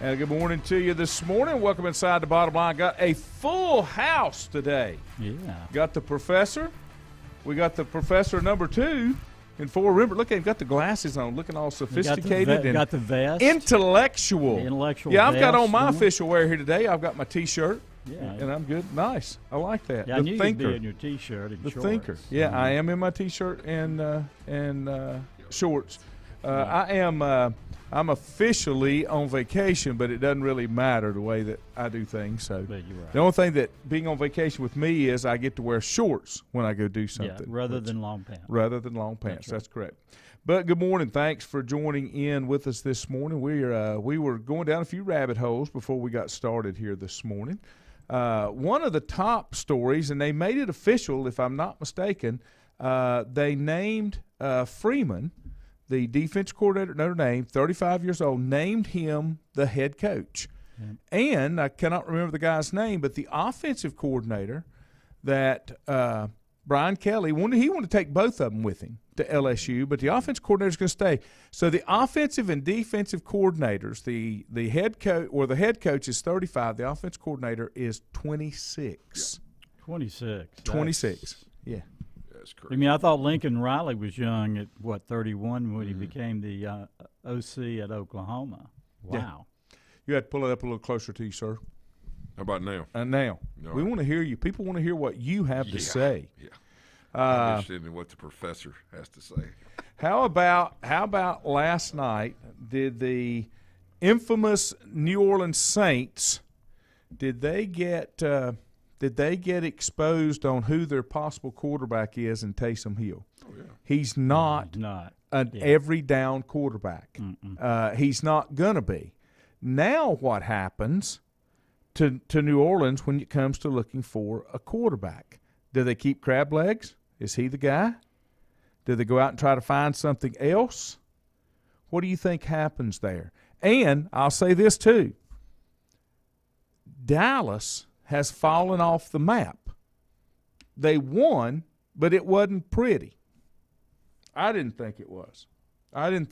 And good morning to you this morning. Welcome inside the Bottom Line. Got a full house today. Yeah. Got the professor. We got the professor number 2 in 4. Remember, look, they've got the glasses on, looking all sophisticated and got the vest. Intellectual. The intellectual Yeah, I've got vest, on my official wear here today. I've got my T-shirt. Yeah. And I'm good. Nice. I like that. Yeah, the I knew thinker. you'd be in your T-shirt and The shorts. thinker. Yeah, I am in my T-shirt and shorts. I'm officially on vacation, but it doesn't really matter the way that I do things. So But you're right. the only thing that being on vacation with me is I get to wear shorts when I go do something. Yeah, rather than long pants. Rather than long pants. That's right. That's correct. But good morning. Thanks for joining in with us this morning. We were going down a few rabbit holes before we got started here this morning. One of the top stories, and they made it official, if I'm not mistaken, they named Freeman, the defense coordinator at Notre Dame, 35 years old, named him the head coach. Yep. And I cannot remember the guy's name, but the offensive coordinator that Brian Kelly wanted to take both of them with him to LSU, but the offensive coordinator is going to stay. So the offensive and defensive coordinators, the head coach or the head coach is 35, the offensive coordinator is 26. 26. 26. Yeah. That's I correct. mean, I thought Lincoln Riley was young at, 31 when he became the OC at Oklahoma. Wow. Yeah. You had to pull it up a little closer to you, sir. How about now? And now, No. we want to hear you. People want to hear what you have to say. Yeah. I'm interested in what the professor has to say. How about last night? Did the infamous New Orleans Saints did they get exposed on who their possible quarterback is in Taysom Hill? Oh yeah. He's not an every down quarterback. He's not gonna be. Now what happens to New Orleans when it comes to looking for a quarterback? Do they keep crab legs? Is he the guy? Do they go out and try to find something else? What do you think happens there? And I'll say this too. Dallas has fallen off the map. They won, but it wasn't pretty. I didn't think it was. I don't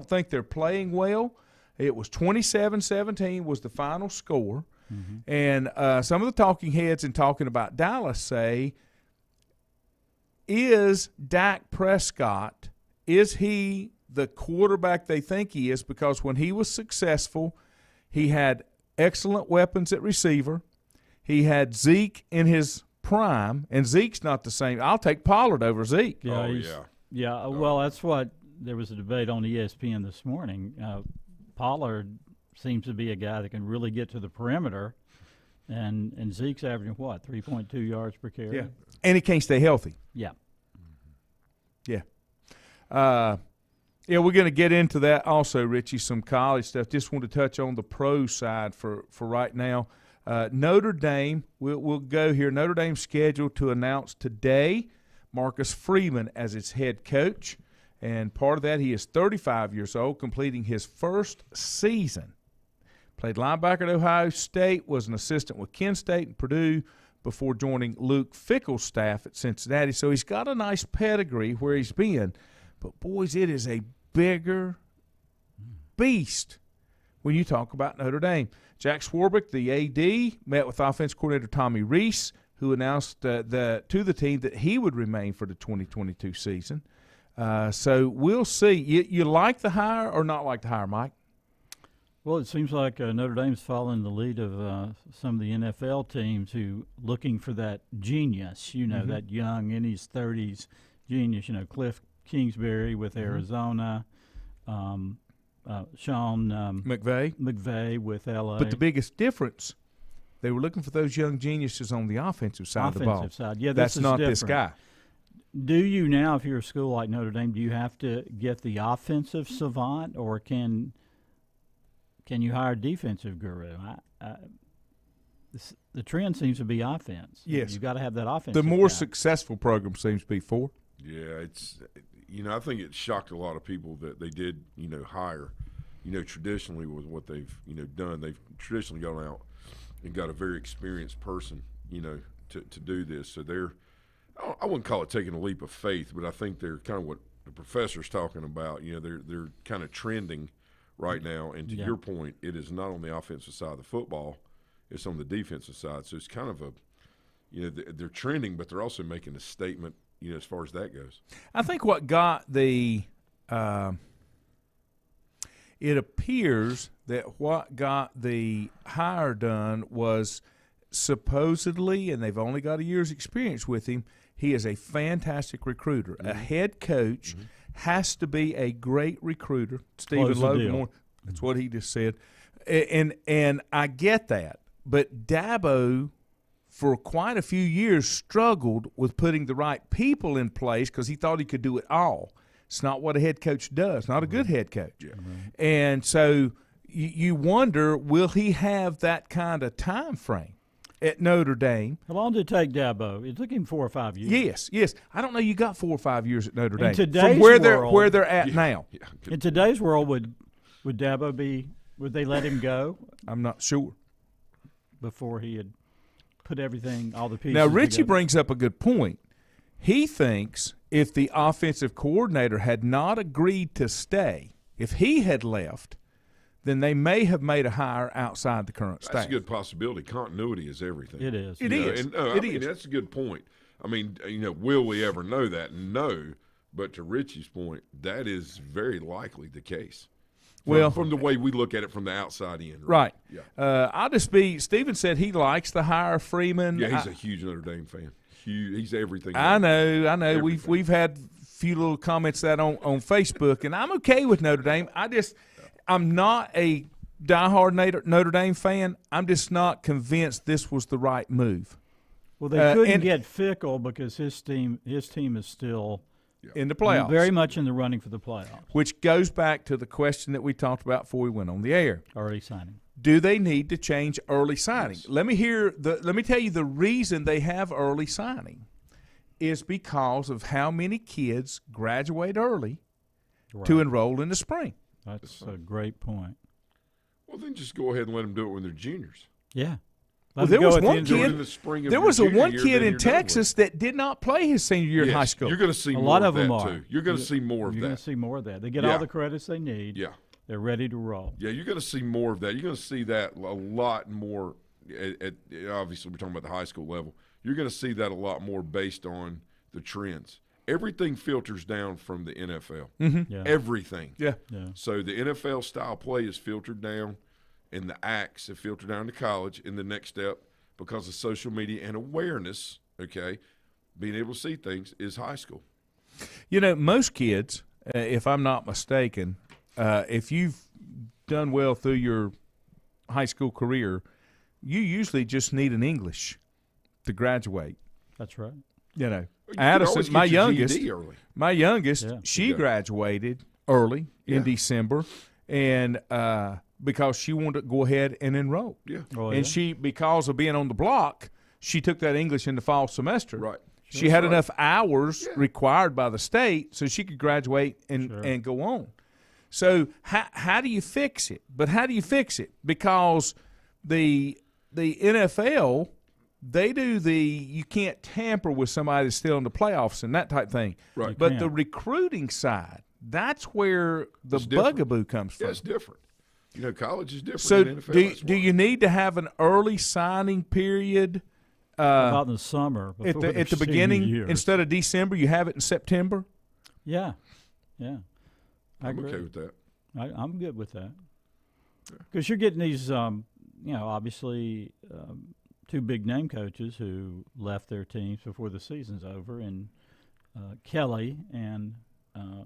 think they're playing well. It was 27-17 was the final score. Mm-hmm. And some of the talking heads in talking about Dallas say, is Dak Prescott, is he the quarterback they think he is? Because when he was successful, he had excellent weapons at receiver. He had Zeke in his prime, and Zeke's not the same. I'll take Pollard over Zeke. Yeah, Yeah, well, that's what – there was a debate on ESPN this morning. Pollard seems to be a guy that can really get to the perimeter, and Zeke's averaging, 3.2 yards per carry? Yeah, and he can't stay healthy. Yeah. Yeah. We're going to get into that also, Richie, some college stuff. Just want to touch on the pro side for right now. Notre Dame, we'll go here. Notre Dame scheduled to announce today Marcus Freeman as its head coach. And part of that, he is 35 years old, completing his first season. Played linebacker at Ohio State, was an assistant with Kent State and Purdue before joining Luke Fickell's staff at Cincinnati. So he's got a nice pedigree where he's been. But, boys, it is a bigger beast when you talk about Notre Dame. Jack Swarbrick, the AD, met with offensive coordinator Tommy Rees, who announced to the team that he would remain for the 2022 season. So we'll see. You like the hire or not like the hire, Mike? Well, it seems like Notre Dame's following the lead of some of the NFL teams who looking for that genius, that young, in his 30s genius, Cliff Kingsbury with Arizona, Sean McVay with L.A. But the biggest difference, they were looking for those young geniuses on the offensive side of the ball. Yeah, that's not different. This guy. Do you now, if you're a school like Notre Dame, do you have to get the offensive savant, or can you hire a defensive guru? The trend seems to be offense. Yes. You've got to have that offense. The more successful program seems to be for. Yeah, I think it shocked a lot of people that they did, hire. Traditionally with what they've, done, they've traditionally gone out and got a very experienced person, to do this. So I wouldn't call it taking a leap of faith, but I think they're kind of what the professor's talking about. They're kind of trending right now. And to your point, it is not on the offensive side of the football; it's on the defensive side. So it's kind of a, they're trending, but they're also making a statement, as far as that goes. I think what got the it appears that what got the hire done was supposedly, and they've only got a year's experience with him, he is a fantastic recruiter. A head coach has to be a great recruiter. Stephen Logan, that's what he just said. And I get that. But Dabo, for quite a few years, struggled with putting the right people in place because he thought he could do it all. It's not what a head coach does, not a good head coach. Yeah. And so you wonder, will he have that kind of time frame at Notre Dame? How long did it take Dabo? It took him 4 or 5 years. Yes. I don't know you got 4 or 5 years at Notre Dame. In today's from where world, they're at now. Yeah. In today's world, would Dabo would they let him go I'm not sure. before he had put everything, all the pieces Now, Richie together? brings up a good point. He thinks if the offensive coordinator had not agreed to stay, if he had left, then they may have made a hire outside the current staff. That's a good possibility. Continuity is everything. It is. It is. And, I mean, that's a good point. I mean, will we ever know that? No. But to Richie's point, that is very likely the case. From the way we look at it from the outside in. Right. Yeah. I'll just be – Stephen said he likes to hire Freeman. Yeah, he's a huge Notre Dame fan. He's everything. I know. Everything. We've had a few little comments that on Facebook, and I'm okay with Notre Dame. I'm not a diehard Notre Dame fan. I'm just not convinced this was the right move. Well, they couldn't get Fickle because his team is still in the playoffs, very much in the running for the playoffs. Which goes back to the question that we talked about before we went on the air. Early signing. Do they need to change early signing? Yes. Let me tell you the reason they have early signing is because of how many kids graduate early to enroll in the spring. That's a great point. Well, then just go ahead and let them do it when they're juniors. Yeah. Well, there was one Do it in kid. the spring of There your was a junior one year, kid then in you're done with Texas it. that did not play his senior year in Yes, high school. You're going to see A more lot of that them are. too. You're going to see more of You're going that. to see more of that. They get Yeah. all the credits they need. Yeah. They're ready to roll. Yeah, you're going to see more of that. You're going to see that a lot more obviously we're talking about the high school level. You're going to see that a lot more based on the trends. Everything filters down from the NFL. Mm-hmm. Yeah. Everything. Yeah. So the NFL style play is filtered down, and the acts have filtered down to college in the next step because of social media and awareness, okay, being able to see things is high school. Most kids, if I'm not mistaken, if you've done well through your high school career, you usually just need an English to graduate. That's right. You Addison, could my always get your youngest, GED early. Yeah. she graduated early in December, and because she wanted to go ahead and enroll. Yeah. And she, because of being on the block, she took that English in the fall semester. Right. She had enough hours required by the state so she could graduate and go on. So how do you fix it? But how do you fix it? Because the NFL, they do you can't tamper with somebody that's still in the playoffs and that type thing. Right. But the recruiting side, that's where the bugaboo comes from. Yeah, it's different. College is different So than NFL. do you need to have an early signing period About in the summer. at before their the senior beginning years. instead of December? You have it in September? Yeah. Yeah. I'm agree. okay with that. I'm good with that. Because you're getting these, obviously two big name coaches who left their teams before the season's over, and Kelly and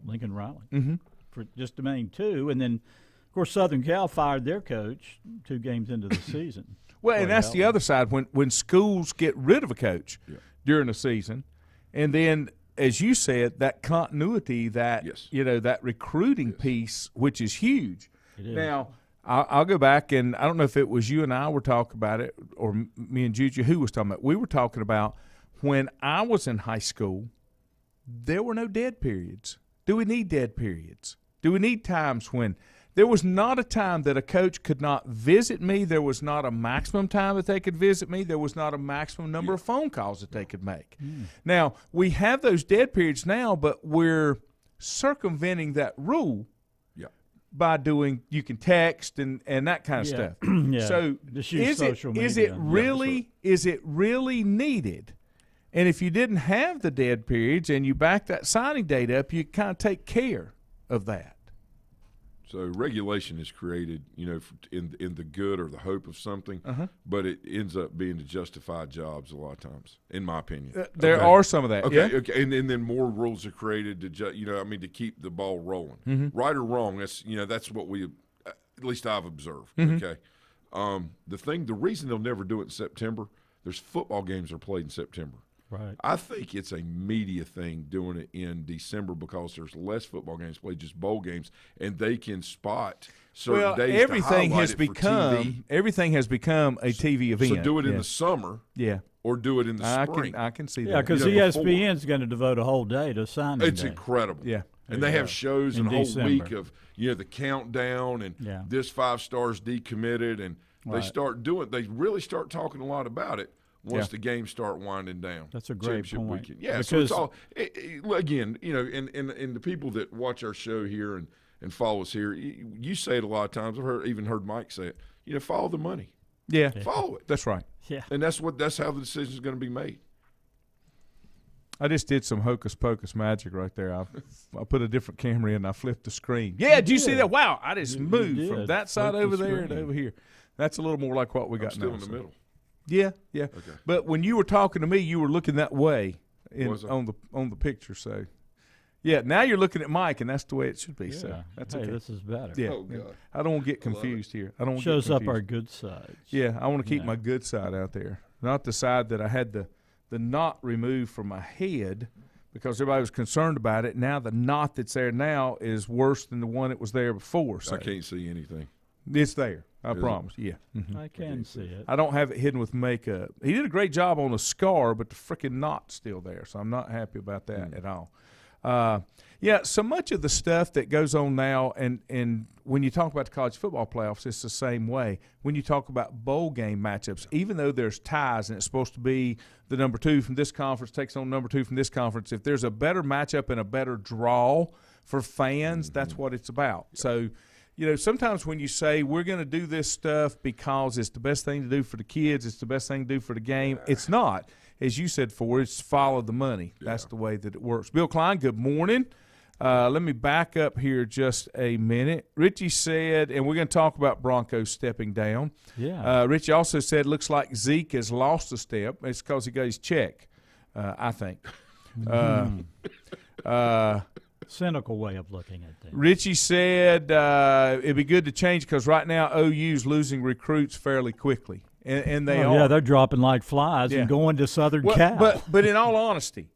Lincoln Riley, for just to name two. And then, of course, Southern Cal fired their coach 2 games into the season. Well, and that's the other side. When schools get rid of a coach during the season, and then, as you said, that continuity, that that recruiting piece, which is huge. It is. Now, I'll go back, and I don't know if it was you and I were talking about it, or me and Juju, who was talking about it. We were talking about when I was in high school, there were no dead periods. Do we need dead periods? Do we need times when there was not a time that a coach could not visit me? There was not a maximum time that they could visit me. There was not a maximum number of phone calls that they could make. Now, we have those dead periods now, but we're circumventing that rule by doing you can text and that kind of stuff. Yeah. So Just use social media. is it really needed? And if you didn't have the dead periods and you back that signing date up, you kind of take care of that. So regulation is created, in the good or the hope of something, but it ends up being to justify jobs a lot of times, in my opinion. There are some of that. Okay, yeah. okay, and then more rules are created to to keep the ball rolling. Right or wrong, that's what we, at least I've observed. Okay, the reason they'll never do it in September, there's football games are played in September. Right. I think it's a media thing doing it in December because there's less football games played, just bowl games, and they can spot certain days. Everything to has highlight become a TV event. So do it in the summer, or do it in the spring. I can see that. Yeah, because ESPN's going to devote a whole day to signing. It's day. incredible. Yeah, and they have shows in and a whole December. week of the countdown and this 5 stars decommitted, and they start doing. They really start talking a lot about it. Once the games start winding down. That's a great point. Weekend. Yeah, so it's all again, and the people that watch our show here and follow us here, you say it a lot of times. I've even heard Mike say it. Follow the money. Yeah, follow it. That's right. Yeah, and that's how the decision is going to be made. I just did some hocus pocus magic right there. I put a different camera in and I flipped the screen. Yeah, did you see that? Wow, I just moved from that side over there to over here. That's a little more like what we got still now. in the middle. Yeah. Okay. But when you were talking to me, you were looking that way on the picture. So, yeah, now you're looking at Mike, and that's the way it should be. Yeah. So that's okay. This is better. Yeah. Oh, God. I don't want to get confused here. I don't shows get up our good sides. Yeah, I want to keep my good side out there, not the side that I had the knot removed from my head because everybody was concerned about it. Now the knot that's there now is worse than the one that was there before. So I can't see anything. It's there. I promise. Yeah. Mm-hmm. I can see it. I don't have it hidden with makeup. He did a great job on the scar, but the freaking knot's still there, so I'm not happy about that at all. So much of the stuff that goes on now, and when you talk about the college football playoffs, it's the same way. When you talk about bowl game matchups, even though there's ties and it's supposed to be the number 2 from this conference takes on number 2 from this conference, if there's a better matchup and a better draw for fans, that's what it's about. So – sometimes when you say we're going to do this stuff because it's the best thing to do for the kids, it's the best thing to do for the game, it's not. As you said, it's follow the money. That's the way that it works. Bill Klein, good morning. Let me back up here just a minute. Richie said, and we're going to talk about Broncos stepping down. Yeah. Richie also said, looks like Zeke has lost a step. It's because he got his check, I think. Cynical way of looking at things. Richie said it'd be good to change because right now OU's losing recruits fairly quickly, and they are. Yeah, they're dropping like flies and going to Southern Cal. But in all honesty,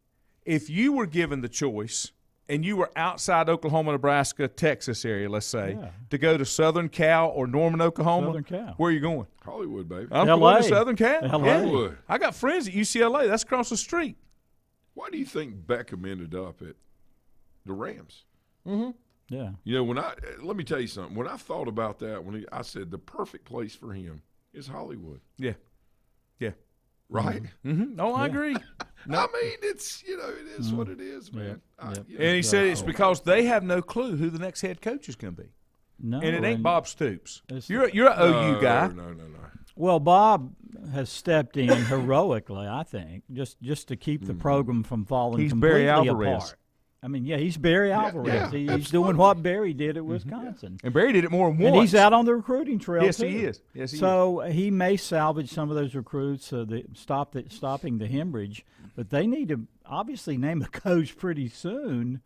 if you were given the choice and you were outside Oklahoma, Nebraska, Texas area, let's say, to go to Southern Cal or Norman, Oklahoma, where are you going? Hollywood, baby. I'm going to Southern Cal. Hollywood. I got friends at UCLA. That's across the street. Why do you think Beckham ended up at the Rams? Mm-hmm. Yeah. Let me tell you something. When I thought about that, I said the perfect place for him is Hollywood. Yeah. Yeah. Right? Mm-hmm. Oh, I agree. No. I mean, it's, it is what it is, man. And he said it's because they have no clue who the next head coach is going to be. No. And it ain't Bob Stoops. You're an OU guy. No. Well, Bob has stepped in heroically, I think, just to keep the program from falling completely apart. I mean, he's Barry Alvarez. He's doing what Barry did at Wisconsin. And Barry did it more than once. And he's out on the recruiting trail, yes, too. He is. Yes, he is. So he may salvage some of those recruits, stopping the hemorrhage. But they need to obviously name a coach pretty soon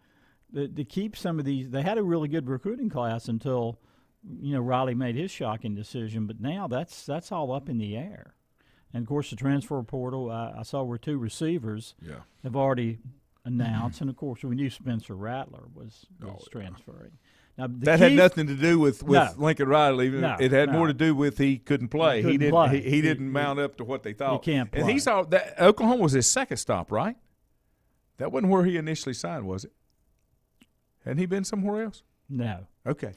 to keep some of these. They had a really good recruiting class until, Riley made his shocking decision. But now that's all up in the air. And, of course, the transfer portal, I saw where 2 receivers have already – announced, and of course we knew Spencer Rattler was transferring. Now that had nothing to do with Lincoln Riley. It had more to do with he couldn't play. He didn't mount up to what they thought. He can't play. And he saw that Oklahoma was his second stop, right? That wasn't where he initially signed, was it? Hadn't he been somewhere else? No. Okay.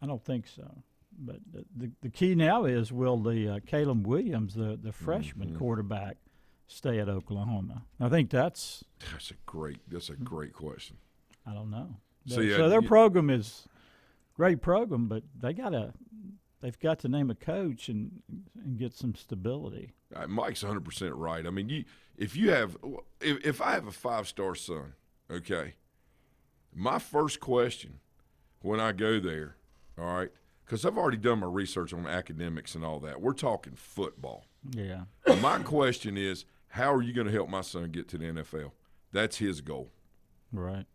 I don't think so. But the key now is, will the Caleb Williams, the freshman quarterback, stay at Oklahoma? I think that's a great question. I don't know. So their program is great program, but they've got to name a coach and get some stability. Mike's 100% right. I mean, if I have a 5-star son, okay, my first question when I go there, all right, because I've already done my research on academics and all that. We're talking football. Yeah. My question is, how are you going to help my son get to the NFL? That's his goal. Right.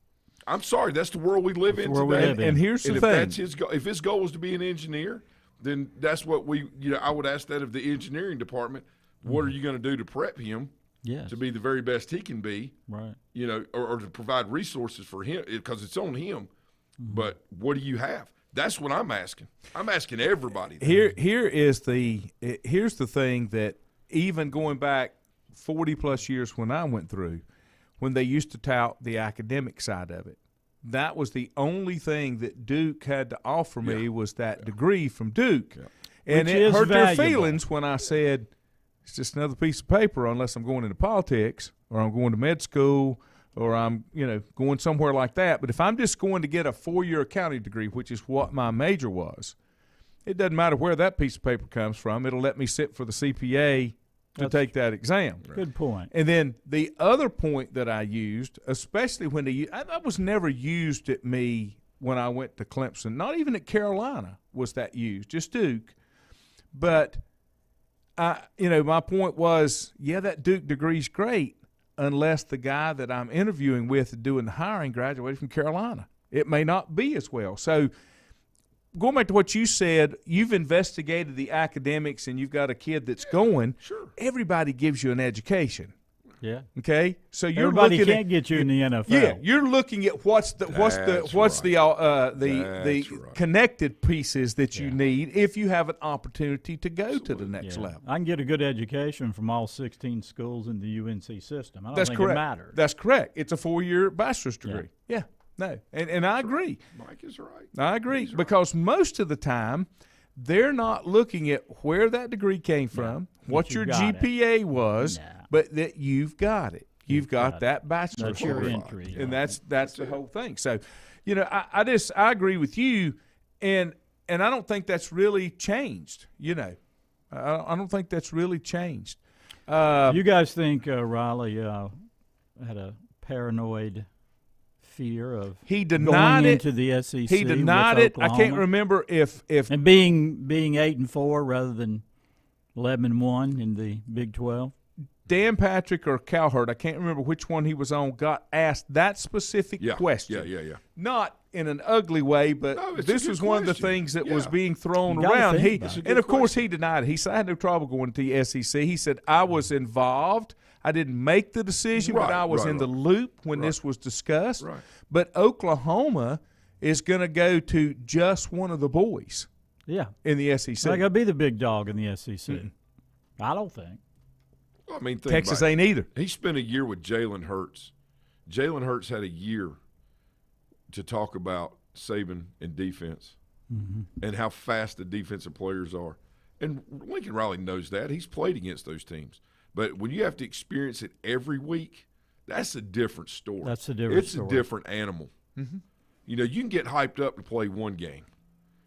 I'm sorry, that's the world we live in today. And here's the if thing. that's his goal, if his goal is to be an engineer, then that's what I would ask that of the engineering department. What are you going to do to prep him to be the very best he can be? Right. Or to provide resources for him, because it's on him. But what do you have? That's what I'm asking. I'm asking everybody. Here's the thing that even going back 40-plus years when I went through, when they used to tout the academic side of it, that was the only thing that Duke had to offer me was that degree from Duke. Yeah. And which it hurt valuable. their feelings when I said, it's just another piece of paper unless I'm going into politics or I'm going to med school or I'm, going somewhere like that. But if I'm just going to get a 4-year accounting degree, which is what my major was, it doesn't matter where that piece of paper comes from. It'll let me sit for the CPA to take that exam. Good point. And then the other point that I used, especially when that was never used at me when I went to Clemson, not even at Carolina was that used, just Duke. But, my point was, that Duke degree's great unless the guy that I'm interviewing with doing the hiring graduated from Carolina. It may not be as well. So going back to what you said, you've investigated the academics and you've got a kid that's going. Sure. Everybody gives you an education. Yeah. Okay. So you're everybody looking can't get you in the NFL. Yeah. You're looking at what's the connected pieces that you need if you have an opportunity to go to the next level. I can get a good education from all 16 schools in the UNC system. I don't think correct. It matters. That's correct. It's a 4-year bachelor's degree. Yeah. No, and I agree. Mike is right. I agree because most of the time they're not looking at where that degree came from, what your GPA was, but that you've got it. You've got that bachelor's degree. That's your entry. And that's the whole thing. So, I agree with you, and I don't think that's really changed. I don't think that's really changed. You guys think Riley had a paranoid fear of going into the SEC? He denied it. Oklahoma? I can't remember if and being 8-4 rather than 11-1 in the Big 12. Dan Patrick or Cowherd, I can't remember which one he was on, got asked that specific question. Yeah. Not in an ugly way, but this was one of the things that was being thrown around. And of course he denied it. He said, I had no trouble going to the SEC. He said, I was involved. I didn't make the decision, but I was in the loop when this was discussed. Right. But Oklahoma is going to go to just one of the boys in the SEC. They're going to be the big dog in the SEC. Mm-hmm. I don't think. Well, I mean, Texas ain't either. He spent a year with Jalen Hurts. Jalen Hurts had a year to talk about Saban and defense and how fast the defensive players are. And Lincoln Riley knows that. He's played against those teams. But when you have to experience it every week, that's a different story. That's a different story. It's a different animal. Mm-hmm. You can get hyped up to play one game.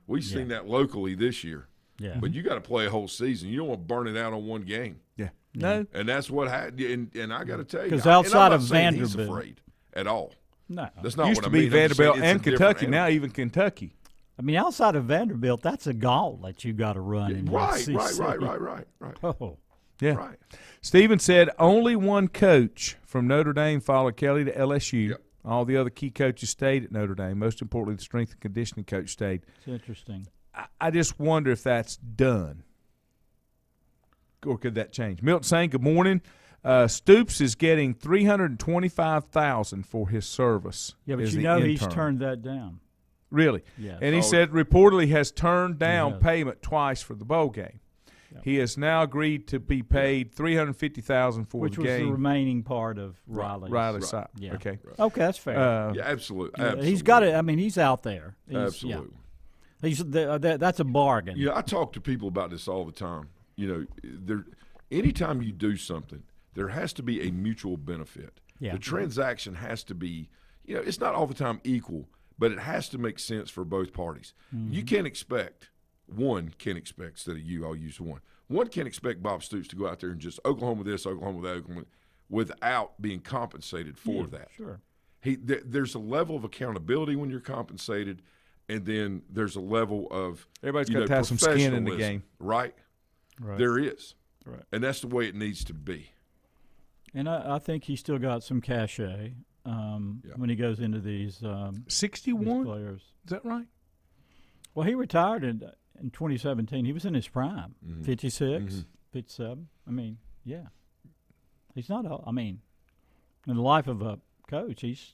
We've seen that locally this year. Yeah. But you got to play a whole season. You don't want to burn it out on one game. Yeah. No. And that's what happened. And I got to tell you, because outside of Vanderbilt, Vanderbilt, he's afraid at all. No, that's not used what to I be mean. Vanderbilt and Kentucky. Now even Kentucky. I mean, outside of Vanderbilt, that's a gauntlet you got to run in right. Oh, yeah. Right. Stephen said only one coach from Notre Dame followed Kelly to LSU. Yep. All the other key coaches stayed at Notre Dame. Most importantly, the strength and conditioning coach stayed. It's interesting. I just wonder if that's done, or could that change? Milton saying, "Good morning." Stoops is getting $325,000 for his service. Yeah, but he's turned that down. Really? Yes. And he said reportedly has turned down payment twice for the bowl game. Yep. He has now agreed to be paid $350,000 for the game. Which was the remaining part of Riley's side. Yeah. Okay. Okay, that's fair. Yeah, absolutely. He's got it. I mean, he's out there. Absolutely. Yeah. That's a bargain. Yeah, I talk to people about this all the time. Anytime you do something, there has to be a mutual benefit. Yeah. The transaction has to be, it's not all the time equal, but it has to make sense for both parties. You can't expect instead of you, I'll use one. One can't expect Bob Stoops to go out there and just Oklahoma this, Oklahoma that, Oklahoma without being compensated for that. Sure. There's a level of accountability when you're compensated, and then there's a level of everybody's got to have some skin in the game, right? Right. There is, right, and that's the way it needs to be. And I think he's still got some cachet when he goes into these 61 these players. Is that right? Well, he retired in 2017. He was in his prime, 56, 57. I mean, yeah. He's not old. I mean, in the life of a coach, he's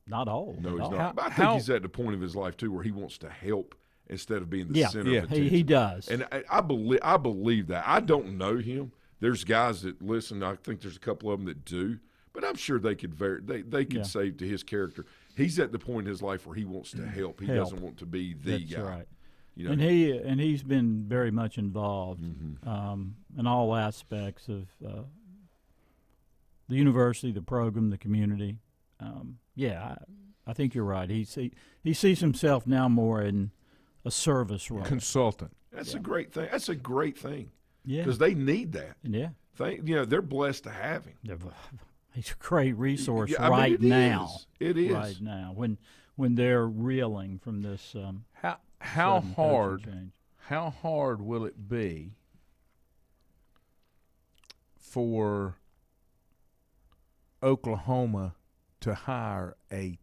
not old. No, he's not. But I think he's at the point of his life, too, where he wants to help instead of being the center of attention. He does. And I believe that. I don't know him. There's guys that listen. I think there's a couple of them that do. But I'm sure they could they could say to his character, he's at the point in his life where he wants to help. He doesn't want to be the That's guy. Right. You know? And he's been very much involved in all aspects of the university, the program, the community. I think you're right. He sees himself now more in a service role. Consultant. That's a great thing. That's a great thing. Yeah. Because they need that. Yeah. They're blessed to have him. He's a great resource now. It is. Right now, when they're reeling from this. How hard will it be for Oklahoma to hire a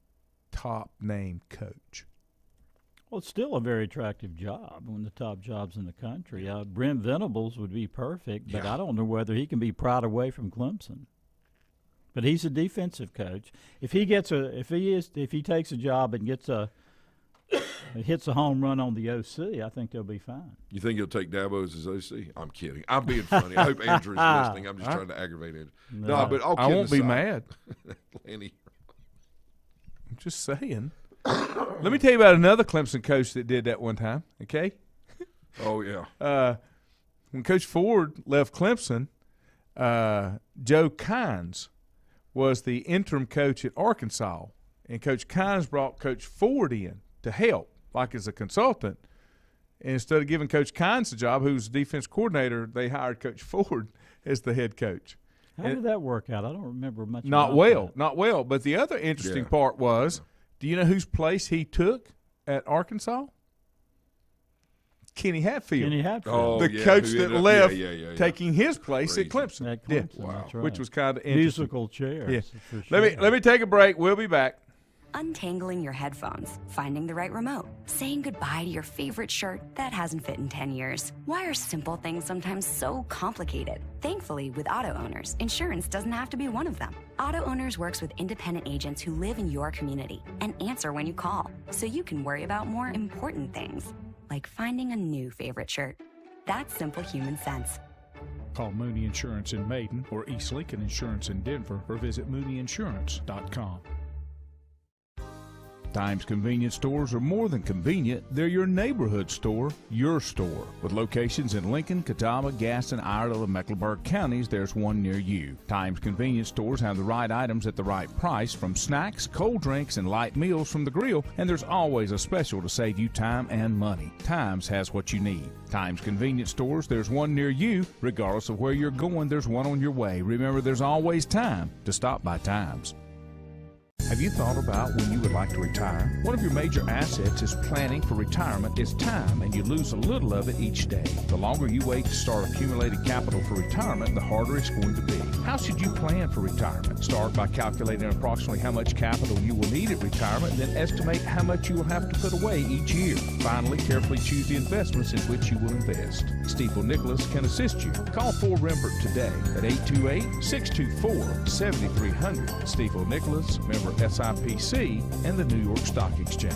top-name coach? Well, it's still a very attractive job, one of the top jobs in the country. Brent Venables would be perfect, but I don't know whether he can be pried away from Clemson. But he's a defensive coach. If he takes a job and hits a home run on the OC, I think they'll be fine. You think he'll take Dabo as his OC? I'm kidding. I'm being funny. I hope Andrew's listening. I'm just trying to aggravate Andrew. No, but I won't be mad. Lanny. I'm just saying. Let me tell you about another Clemson coach that did that one time, okay? Oh, yeah. When Coach Ford left Clemson, Joe Kynes was the interim coach at Arkansas, and Coach Kynes brought Coach Ford in to help, like as a consultant. And instead of giving Coach Kynes the job, who's defense coordinator, they hired Coach Ford as the head coach. How did that work out? I don't remember much Not about well, that. not well. But the other interesting part was, do you know whose place he took at Arkansas? Kenny Hatfield. Kenny Hatfield. Oh, the coach that left, taking his place Crazy. at Clemson. At Clemson, Wow. that's right. Which was kind of interesting. Musical chairs. Yeah. For sure. Let me take a break. We'll be back. Untangling your headphones, finding the right remote, saying goodbye to your favorite shirt that hasn't fit in 10 years. Why are simple things sometimes so complicated? Thankfully, with auto owners, insurance doesn't have to be one of them. Auto Owners works with independent agents who live in your community and answer when you call, so you can worry about more important things, like finding a new favorite shirt. That's simple human sense. Call Mooney Insurance in Maiden or East Lincoln Insurance in Denver or visit mooneyinsurance.com. Times convenience stores are more than convenient. They're your neighborhood store, your store. With locations in Lincoln, Catawba, Gaston, Iredell, and Mecklenburg counties, there's one near you. Times convenience stores have the right items at the right price, from snacks, cold drinks, and light meals from the grill, and there's always a special to save you time and money. Times has what you need. Times convenience stores, there's one near you. Regardless of where you're going, there's one on your way. Remember, there's always time to stop by Times. Have you thought about when you would like to retire? One of your major assets is planning for retirement is time, and you lose a little of it each day. The longer you wait to start accumulating capital for retirement, the harder it's going to be. How should you plan for retirement? Start by calculating approximately how much capital you will need at retirement, then estimate how much you will have to put away each year. Finally, carefully choose the investments in which you will invest. Stifel Nicholas can assist you. Call Ford Rembert today at 828-624-7300. Stifel Nicholas, member SIPC, and the New York Stock Exchange.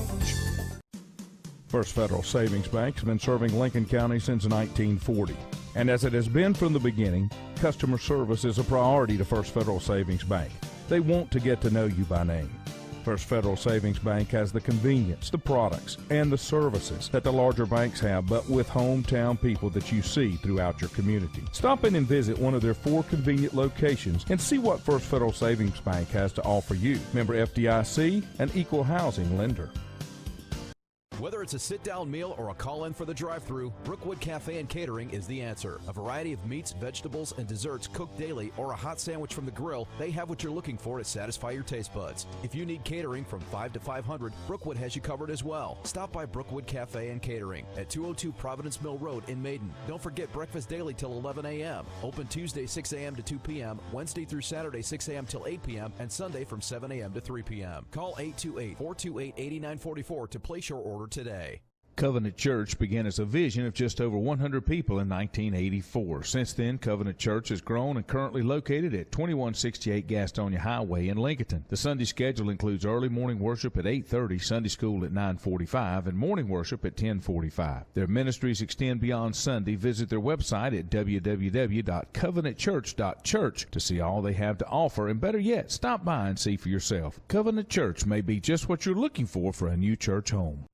First Federal Savings Bank has been serving Lincoln County since 1940. And as it has been from the beginning, customer service is a priority to First Federal Savings Bank. They want to get to know you by name. First Federal Savings Bank has the convenience, the products, and the services that the larger banks have, but with hometown people that you see throughout your community. Stop in and visit one of their 4 convenient locations and see what First Federal Savings Bank has to offer you. Member FDIC, an equal housing lender. Whether it's a sit-down meal or a call-in for the drive-thru, Brookwood Cafe and Catering is the answer. A variety of meats, vegetables, and desserts cooked daily, or a hot sandwich from the grill, they have what you're looking for to satisfy your taste buds. If you need catering from 5 to 500, Brookwood has you covered as well. Stop by Brookwood Cafe and Catering at 202 Providence Mill Road in Maiden. Don't forget breakfast daily till 11 a.m. Open Tuesday 6 a.m. to 2 p.m., Wednesday through Saturday 6 a.m. till 8 p.m., and Sunday from 7 a.m. to 3 p.m. Call 828-428-8944 to place your order today. Covenant Church began as a vision of just over 100 people in 1984. Since then, Covenant Church has grown and currently located at 2168 Gastonia Highway in Lincoln. The Sunday schedule includes early morning worship at 8:30, Sunday school at 9:45, and morning worship at 10:45. Their ministries extend beyond Sunday. Visit their website at www.covenantchurch.church to see all they have to offer, and better yet, stop by and see for yourself. Covenant Church may be just what you're looking for a new church home.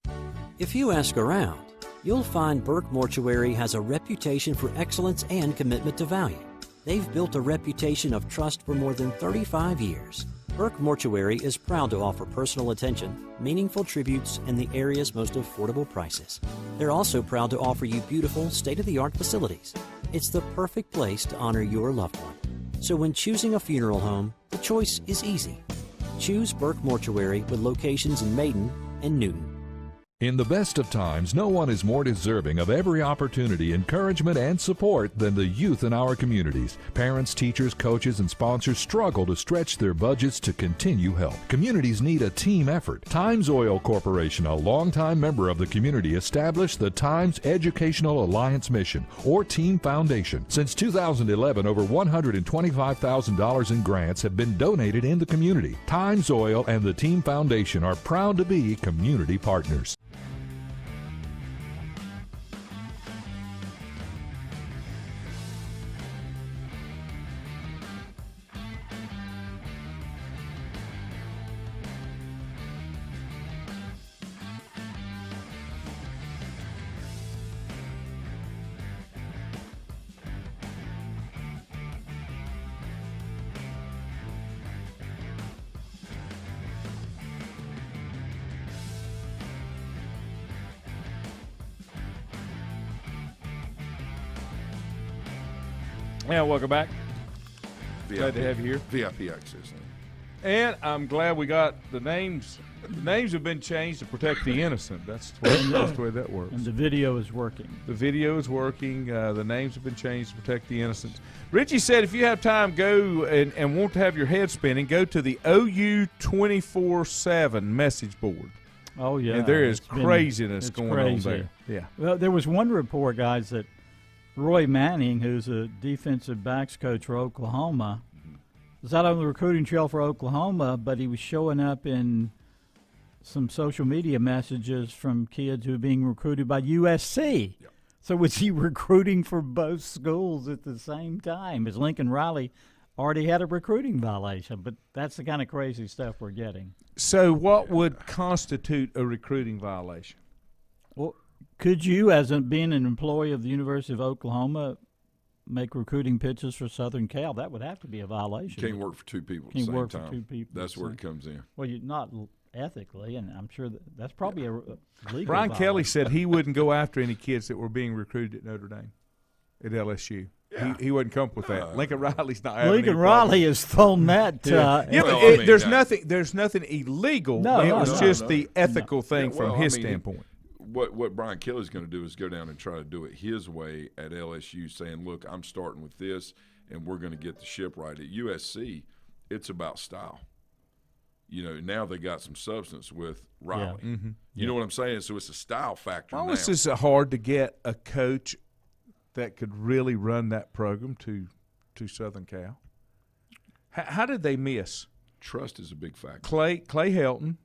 If you ask around, you'll find Burke Mortuary has a reputation for excellence and commitment to value. They've built a reputation of trust for more than 35 years. Burke Mortuary is proud to offer personal attention, meaningful tributes, and the area's most affordable prices. They're also proud to offer you beautiful, state-of-the-art facilities. It's the perfect place to honor your loved one. So when choosing a funeral home, the choice is easy. Choose Burke Mortuary with locations in Maiden and Newton. In the best of times, no one is more deserving of every opportunity, encouragement, and support than the youth in our communities. Parents, teachers, coaches, and sponsors struggle to stretch their budgets to continue help. Communities need a team effort. Times Oil Corporation, a longtime member of the community, established the Times Educational Alliance Mission, or Team Foundation. Since 2011, over $125,000 in grants have been donated in the community. Times Oil and the Team Foundation are proud to be community partners. Yeah, welcome back. VIP, Glad to have you here. VIP access. And I'm glad we got the names. The names have been changed to protect the innocent. That's the way that works. And the video is working. The video is working. The names have been changed to protect the innocent. Richie said if you have time, go and want to have your head spinning, go to the OU 24/7 message board. Oh, yeah. And there is craziness going on there. Yeah. Well, there was one report, guys, that Roy Manning, who's a defensive backs coach for Oklahoma, was out on the recruiting trail for Oklahoma, but he was showing up in some social media messages from kids who are being recruited by USC. Yep. So was he recruiting for both schools at the same time? As Lincoln Riley already had a recruiting violation, but that's the kind of crazy stuff we're getting. So what would constitute a recruiting violation? Well, could you, as being an employee of the University of Oklahoma, make recruiting pitches for Southern Cal? That would have to be a violation. You can't work for two people at the Can't same work time. for two people. That's where it comes in. Well, you're not ethically, and I'm sure that's probably a legal Brian Kelly violation. said he wouldn't go after any kids that were being recruited at Notre Dame, at LSU. Yeah. He wouldn't come up with that. Lincoln Riley's not having Lincoln any problem. Riley has thrown that. Yeah, Well, but I mean, there's yeah. nothing illegal. No, it no, was no, just no. the ethical thing Yeah, from well, his I mean, standpoint. What Brian Kelly's going to do is go down and try to do it his way at LSU, saying, look, I'm starting with this, and we're going to get the ship right. At USC, it's about style. You know, now they got some substance with Riley. Yeah. Mm-hmm. You know what I'm saying? So it's a style factor Why now. was this hard to get a coach that could really run that program to Southern Cal? How did they miss? Trust is a big factor. Clay Helton,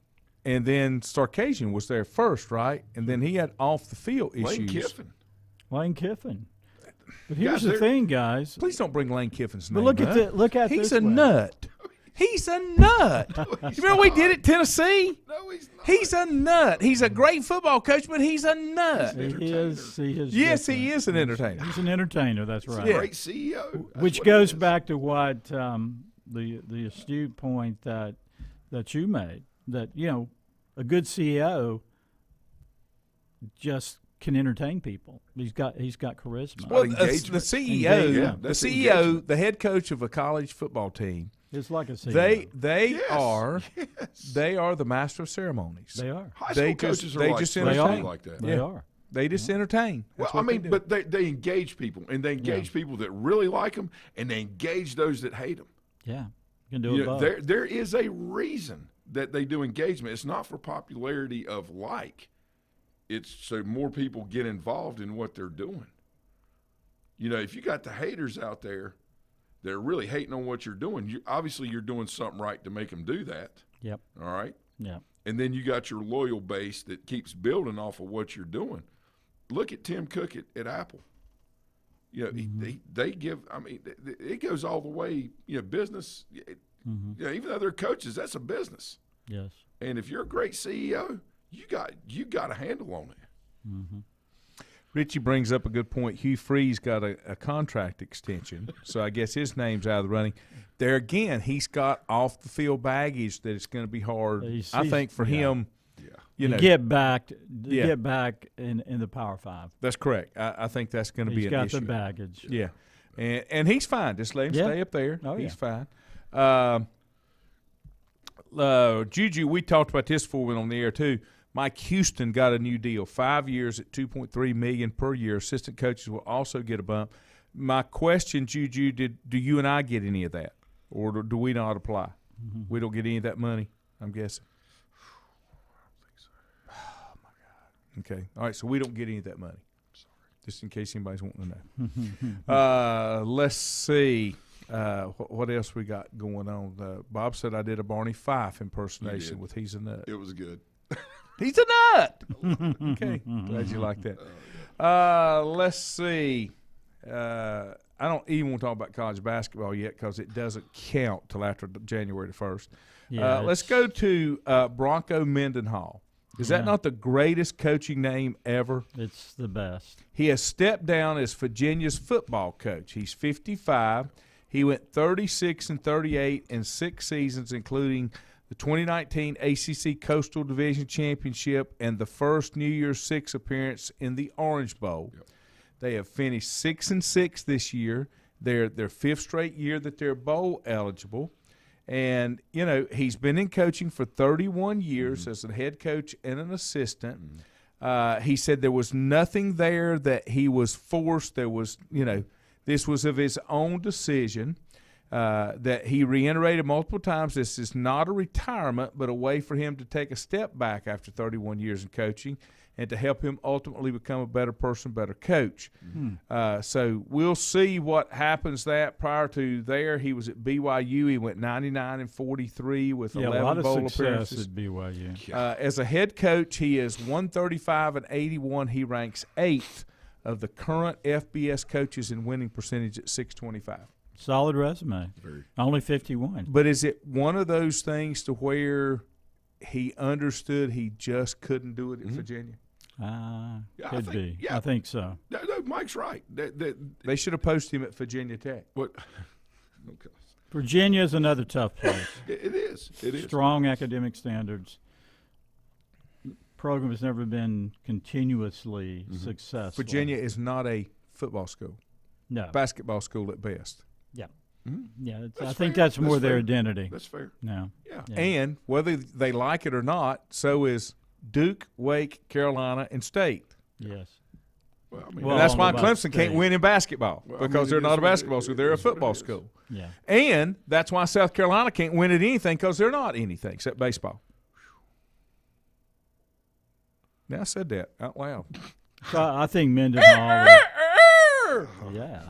and then Sarkisian was there first, right? And then he had off the field issues. Lane Kiffin. Lane Kiffin. But here's Guys, the they're- thing, guys. Please don't bring Lane Kiffin's But name look up. at look at He's this a way. nut. He's a nut. You remember we did it Tennessee? No, he's not. He's a nut. He's a great football coach, but he's a nut. He is. Yes, he is an entertainer. He's an entertainer. That's right. He's a great CEO. That's Which what goes he is. back to what the astute point that you made, that a good CEO just can entertain people. He's got charisma. Well, engagement. the CEO, Yeah, the that's CEO, engagement. the head coach of a college football team, It's like a CEO. they Yes, are yes. they are the master of ceremonies. They are. High they school just- coaches are they like just somebody entertain. like that. They are. They just entertain. Well, That's I what mean, they do. but they engage people, and they engage people that really like them, and they engage those that hate them. Yeah. You can do it both. There is a reason that they do engagement. It's not for popularity of like. It's so more people get involved in what they're doing. If you got the haters out there, they're really hating on what you're doing. Obviously, you're doing something right to make them do that. Yep. All right. Yeah. And then you got your loyal base that keeps building off of what you're doing. Look at Tim Cook at Apple. They give. I mean, it goes all the way. Business. Even though they're coaches, that's a business. Yes. And if you're a great CEO, you got a handle on it. Richie brings up a good point. Hugh Freeze got a contract extension, so I guess his name's out of the running. There again, he's got off the field baggage that it's going to be hard. I think for him, get back in the Power 5. That's correct. I think that's going to be an issue. He's got the baggage. Yeah, and he's fine. Just let him stay up there. Oh, he's yeah. fine. Juju, we talked about this before we went on the air too. Mike Houston got a new deal, 5 years at $2.3 million per year. Assistant coaches will also get a bump. My question, Juju, do you and I get any of that, or do we not apply? We don't get any of that money, I'm guessing. I don't think so. Oh my God. Okay. All right. So we don't get any of that money. Sorry. Just in case anybody's wanting to know. Let's see. What else we got going on? Bob said I did a Barney Fife impersonation with "He's a Nut." It was good. He's a nut. Okay, glad you like that. Let's see. I don't even want to talk about college basketball yet because it doesn't count till after January the 1st. Yeah, Let's go to Bronco Mendenhall. Is that not the greatest coaching name ever? It's the best. He has stepped down as Virginia's football coach. He's 55. He went 36-38 in 6 seasons, including the 2019 ACC Coastal Division Championship and the first New Year's Six appearance in the Orange Bowl. Yep. They have finished 6-6 this year. Their 5th straight year that they're bowl eligible. And, he's been in coaching for 31 years as a head coach and an assistant. He said there was nothing there that he was forced. There was, this was of his own decision. That he reiterated multiple times, this is not a retirement, but a way for him to take a step back after 31 years in coaching and to help him ultimately become a better person, better coach. So we'll see what happens that. Prior to there, he was at BYU. He went 99-43 with 11 a lot of bowl success appearances. at BYU. As a head coach, he is 135-81. He ranks 8th of the current FBS coaches in winning percentage at 625. Solid resume. Only 51. But is it one of those things to where he understood he just couldn't do it at Virginia? Could be. Yeah. I think so. No, Mike's right. They should have posted him at Virginia Tech. What? Okay. Virginia is another tough place. It is. It is. Strong academic standards. Program has never been continuously successful. Virginia is not a football school. No. Basketball school at best. Yeah. Yeah, I think that's more their identity. That's fair. No. Yeah. And whether they like it or not, so is Duke, Wake, Carolina, and State. Yes. Well, I mean, And that's why about Clemson can't win in basketball because they're not a basketball school. They're a football school. Yeah. And that's why South Carolina can't win at anything because they're not anything except baseball. Now I said that out loud. So I think Mendenhall. Yeah.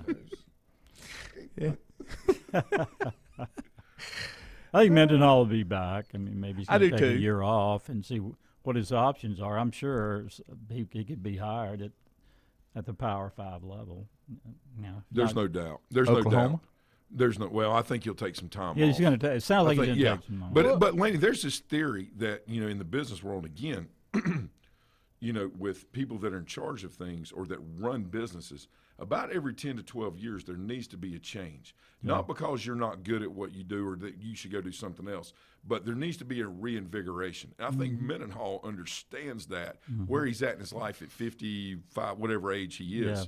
I think Mendenhall will be back. I mean, maybe he's going to take a year off and see what his options are. I'm sure he could be hired at the Power 5 level. There's no doubt. There's Oklahoma? no doubt. There's no. Well, I think he'll take some time. Yeah, off. he's going to. It sounds like he's going to yeah. take some time. But Laney, there's this theory that in the business world again, with people that are in charge of things or that run businesses, about every 10 to 12 years there needs to be a change. Yeah. Not because you're not good at what you do or that you should go do something else, but there needs to be a reinvigoration. And I think Mendenhall understands that where he's at in his life at 55, whatever age he is.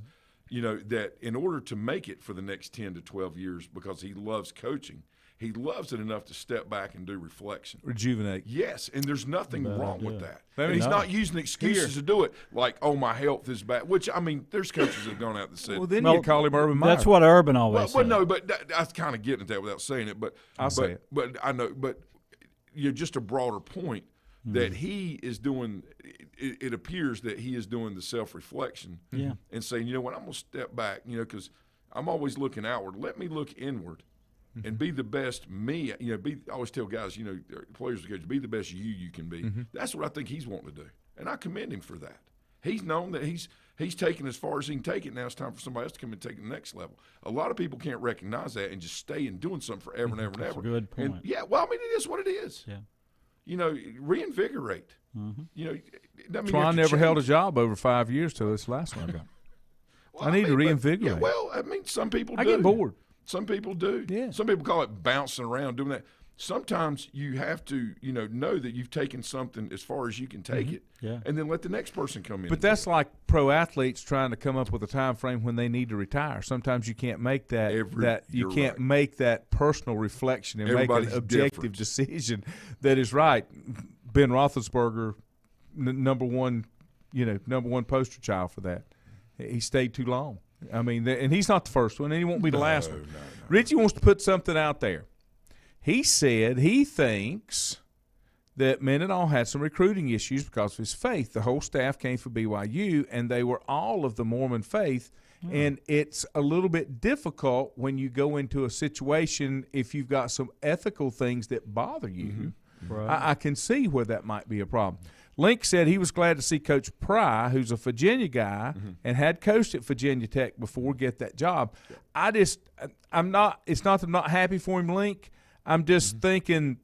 That in order to make it for the next 10 to 12 years, because he loves coaching, he loves it enough to step back and do reflection. Rejuvenate. Yes, and there's nothing wrong with that. He's No. not using excuses to do it, like, oh, my health is bad, which, I mean, there's coaches that have gone out and said. Well, then you call him Urban Meyer. That's what Urban always said. Well, no, but I was kind of getting at that without saying it. But I'll say it. But I know, but just a broader point that he is doing. It appears that he is doing the self-reflection and saying, you know what, I'm going to step back, because I'm always looking outward. Let me look inward and be the best me. I always tell guys, players and coaches, be the best you can be. That's what I think he's wanting to do, and I commend him for that. He's known that he's taken as far as he can take it. Now it's time for somebody else to come and take it to the next level. A lot of people can't recognize that and just stay in doing something forever and ever and ever. That's a good point. And it is what it is. Yeah. Reinvigorate. Twan never held a job over 5 years till this last one. I need to reinvigorate. Some people do. I get bored. Some people do. Yeah. Some people call it bouncing around, doing that. Sometimes you have to, know that you've taken something as far as you can take it, and then let the next person come in. But that's like pro athletes trying to come up with a time frame when they need to retire. Sometimes you can't make you can't make that personal reflection and Everybody's make an objective decision that is right. Ben Roethlisberger, number one poster child for that. He stayed too long. I mean, and he's not the first one, and he won't be the last one. No. Richie wants to put something out there. He said he thinks that Mendenhall had some recruiting issues because of his faith. The whole staff came from BYU, and they were all of the Mormon faith. And it's a little bit difficult when you go into a situation if you've got some ethical things that bother you. Right. I can see where that might be a problem. Link said he was glad to see Coach Pry, who's a Virginia guy and had coached at Virginia Tech before, get that job. It's not that I'm not happy for him, Link. I'm just thinking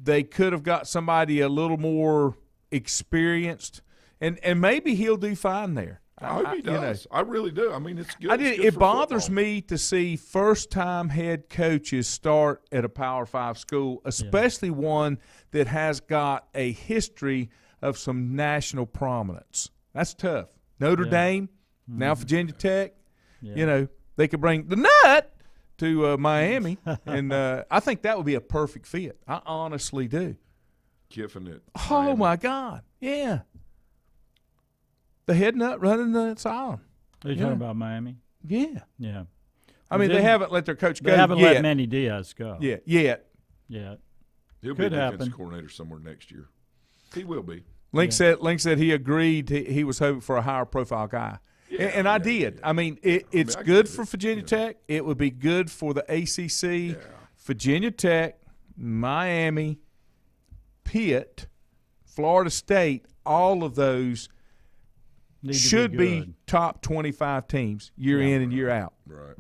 they could have got somebody a little more experienced, and maybe he'll do fine there. I hope he does. I really do. I mean, it's good. It bothers me to see first-time head coaches start at a Power 5 school, especially one that has got a history of some national prominence. That's tough. Notre Dame, now Virginia Tech. They could bring the nut to Miami, and I think that would be a perfect fit. I honestly do. Kiffin it. Oh, Miami. my God. Yeah. The head nut running the asylum. Are you talking about Miami? Yeah. Yeah. I mean, they haven't let their coach go They haven't yet. let Manny Diaz go. Yeah, yet. Yeah. He'll be a defensive coordinator somewhere next year. He will be. Link said he agreed he was hoping for a higher profile guy. And I did. Yeah. I mean, it's good for Virginia Tech. It would be good for the ACC. Yeah. Virginia Tech, Miami, Pitt, Florida State, all of those should be top 25 teams year in and year out. Right.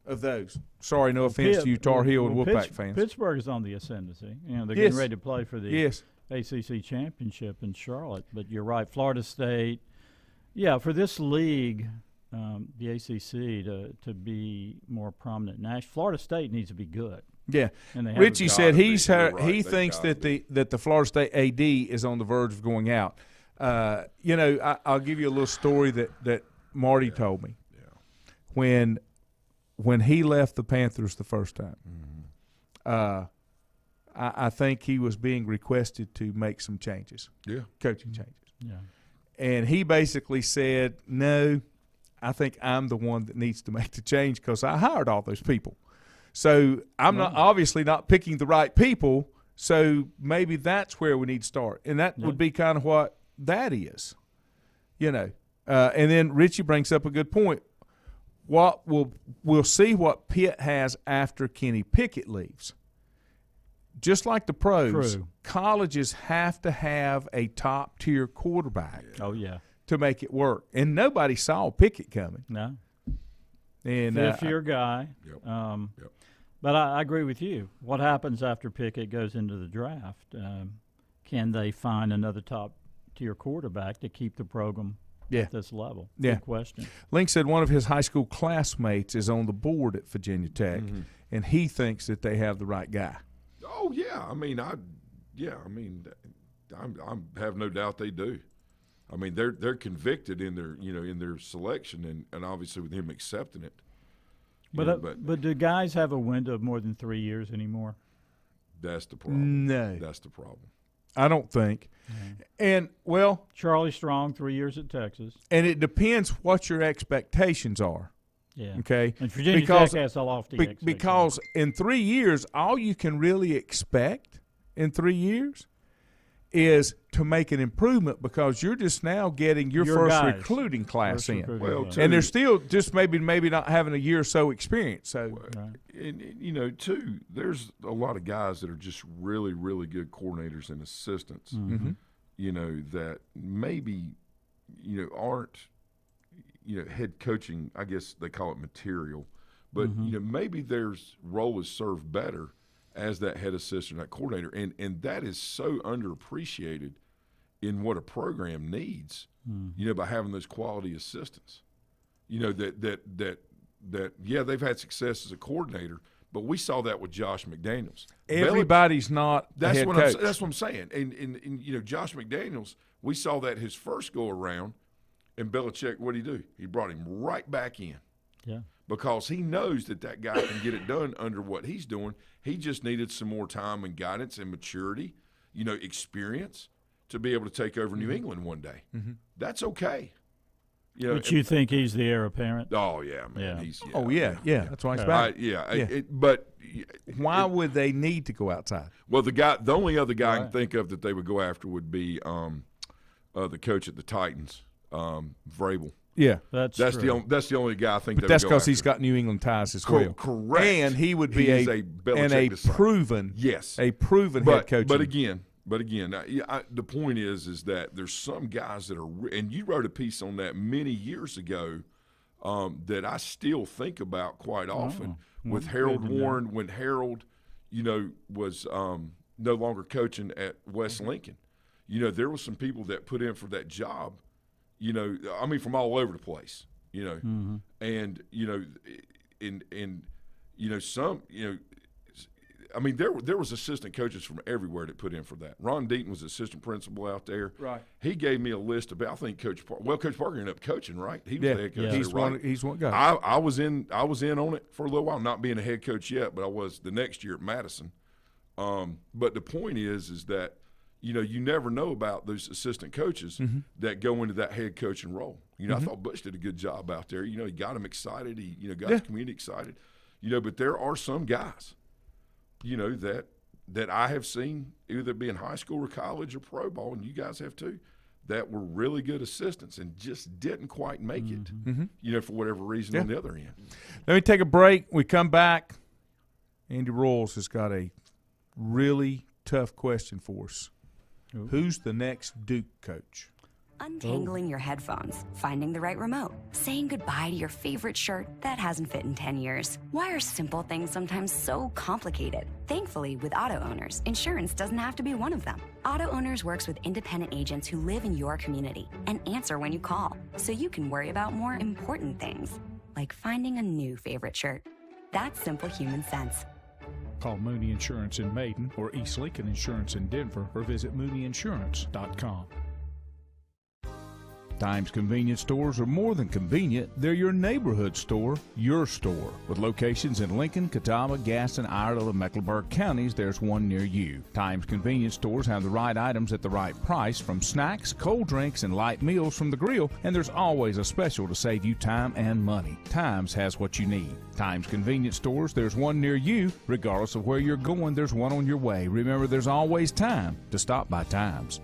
Of those. Sorry, no offense to you Tar Heel and Wolfpack fans. Pittsburgh is on the ascendancy. They're getting ready to play for the ACC championship in Charlotte. But you're right, Florida State. Yeah, for this league, the ACC, to be more prominent, Florida State needs to be good. Yeah, Richie said he thinks that the Florida State AD is on the verge of going out. I'll give you a little story that Marty told me. Yeah. When he left the Panthers the first time, I think he was being requested to make some changes. Yeah, coaching changes. Yeah. And he basically said, no, I think I'm the one that needs to make the change because I hired all those people. So I'm obviously not picking the right people, so maybe that's where we need to start. And that would be kind of what that is, And then Richie brings up a good point. We'll see what Pitt has after Kenny Pickett leaves. Just like the pros, colleges have to have a top-tier quarterback. Oh, yeah. To make it work. And nobody saw Pickett coming. No. And fifth-year guy. Yep. But I agree with you. What happens after Pickett goes into the draft? Can they find another top-tier quarterback to keep the program at this level? Yeah. Good question. Link said one of his high school classmates is on the board at Virginia Tech, and he thinks that they have the right guy. Oh yeah, I have no doubt they do. I mean, they're convicted in their selection, and obviously with him accepting it. But do guys have a window of more than 3 years anymore? That's the problem. No, that's the problem. I don't think. And well, Charlie Strong, 3 years at Texas, and it depends what your expectations are. Yeah. Okay. And Virginia Tech has a lofty expectation. Because in 3 years, all you can really expect in 3 years is to make an improvement, because you're just now getting your first guys. Recruiting class in. Well, and they're still just maybe not having a year or so experience. So, and too, there's a lot of guys that are just really, really good coordinators and assistants. That maybe aren't head coaching. I guess they call it material, but maybe their role is served better as that head assistant, that coordinator, and that is so underappreciated in what a program needs. By having those quality assistants. That they've had success as a coordinator, but we saw that with Josh McDaniels. Everybody's not a head coach. That's what I'm saying. And Josh McDaniels, we saw that his first go around, and Belichick, what did he do? He brought him right back in. Yeah. Because he knows that guy can get it done under what he's doing. He just needed some more time and guidance and maturity, experience to be able to take over New England one day. That's okay. But you think he's the heir apparent? Oh, yeah, man. Yeah. That's why he's back. But why would they need to go outside? Well, the only other guy I can think of that they would go after would be the coach at the Titans, Vrabel. Yeah, that's the only guy I think. But that's because he's got New England ties as well. Correct, and he would be a proven head coach. But again, the point is that there's some guys that are, and you wrote a piece on that many years ago that I still think about quite often with Harold Warren when Harold, was no longer coaching at West Lincoln. There were some people that put in for that job. From all over the place, and some, there was assistant coaches from everywhere that put in for that. Ron Deaton was assistant principal out there. Right. He gave me a list about, I think Coach Parker ended up coaching, right? He was the head coach. He's one guy. I was in on it for a little while, not being a head coach yet, but I was the next year at Madison. But the point is that, you never know about those assistant coaches that go into that head coaching role. I thought Butch did a good job out there. He got them excited. He, got the community excited. But there are some guys, that I have seen either be in high school or college or pro ball, and you guys have too, that were really good assistants and just didn't quite make it, for whatever reason on the other end. Let me take a break. We come back. Andy Royals has got a really tough question for us. Ooh. Who's the next Duke coach? Untangling your headphones, finding the right remote, saying goodbye to your favorite shirt that hasn't fit in 10 years. Why are simple things sometimes so complicated? Thankfully, with auto owners, insurance doesn't have to be one of them. Auto Owners works with independent agents who live in your community and answer when you call, so you can worry about more important things, like finding a new favorite shirt. That's simple human sense. Call Mooney Insurance in Maiden or East Lincoln Insurance in Denver or visit MooneyInsurance.com. Times convenience stores are more than convenient. They're your neighborhood store, your store. With locations in Lincoln, Catawba, Gaston, Iredell, and Mecklenburg counties, there's one near you. Times convenience stores have the right items at the right price, from snacks, cold drinks, and light meals from the grill, and there's always a special to save you time and money. Times has what you need. Times convenience stores, there's one near you. Regardless of where you're going, there's one on your way. Remember, there's always time to stop by Times.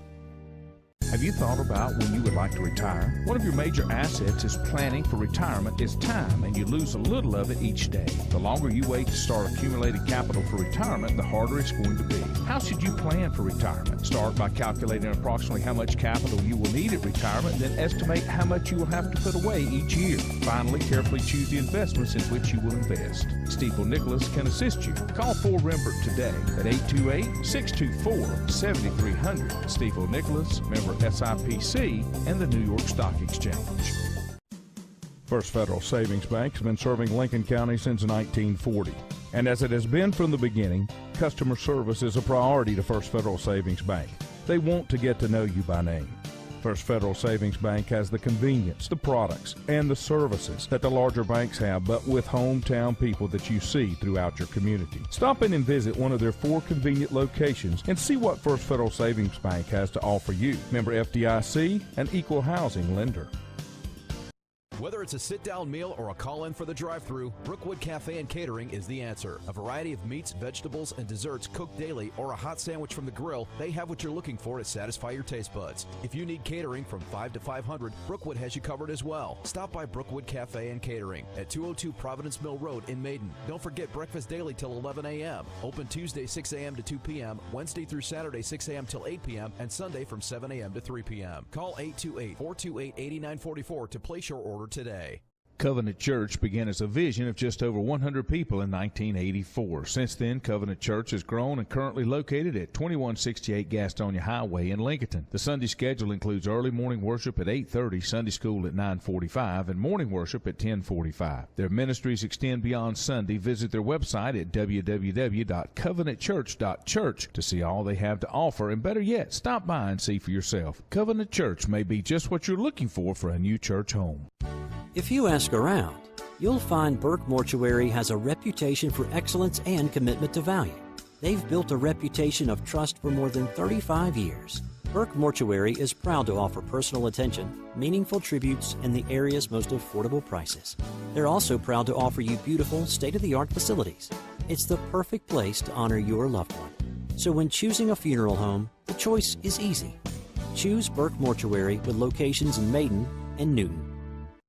Have you thought about when you would like to retire? One of your major assets is planning for retirement is time, and you lose a little of it each day. The longer you wait to start accumulating capital for retirement, the harder it's going to be. How should you plan for retirement? Start by calculating approximately how much capital you will need at retirement, then estimate how much you will have to put away each year. Finally, carefully choose the investments in which you will invest. Stiefel Nicholas can assist you. Call 4 Rembert today at 828-624-7300. Stiefel Nicholas, member SIPC, and the New York Stock Exchange. First Federal Savings Bank has been serving Lincoln County since 1940. And as it has been from the beginning, customer service is a priority to First Federal Savings Bank. They want to get to know you by name. First Federal Savings Bank has the convenience, the products, and the services that the larger banks have, but with hometown people that you see throughout your community. Stop in and visit one of their 4 convenient locations and see what First Federal Savings Bank has to offer you. Member FDIC, an equal housing lender. Whether it's a sit-down meal or a call-in for the drive-thru, Brookwood Cafe and Catering is the answer. A variety of meats, vegetables, and desserts cooked daily, or a hot sandwich from the grill, they have what you're looking for to satisfy your taste buds. If you need catering from 5 to 500, Brookwood has you covered as well. Stop by Brookwood Cafe and Catering at 202 Providence Mill Road in Maiden. Don't forget breakfast daily till 11 a.m. Open Tuesday 6 a.m. to 2 p.m., Wednesday through Saturday 6 a.m. till 8 p.m., and Sunday from 7 a.m. to 3 p.m. Call 828-428-8944 to place your order today. Covenant Church began as a vision of just over 100 people in 1984. Since then, Covenant Church has grown and currently located at 2168 Gastonia Highway in Lincoln. The Sunday schedule includes early morning worship at 8:30, Sunday school at 9:45, and morning worship at 10:45. Their ministries extend beyond Sunday. Visit their website at www.covenantchurch.church to see all they have to offer, and better yet, stop by and see for yourself. Covenant Church may be just what you're looking for a new church home. If you ask around, you'll find Burke Mortuary has a reputation for excellence and commitment to value. They've built a reputation of trust for more than 35 years. Burke Mortuary is proud to offer personal attention, meaningful tributes, and the area's most affordable prices. They're also proud to offer you beautiful, state-of-the-art facilities. It's the perfect place to honor your loved one. So when choosing a funeral home, the choice is easy. Choose Burke Mortuary with locations in Maiden and Newton.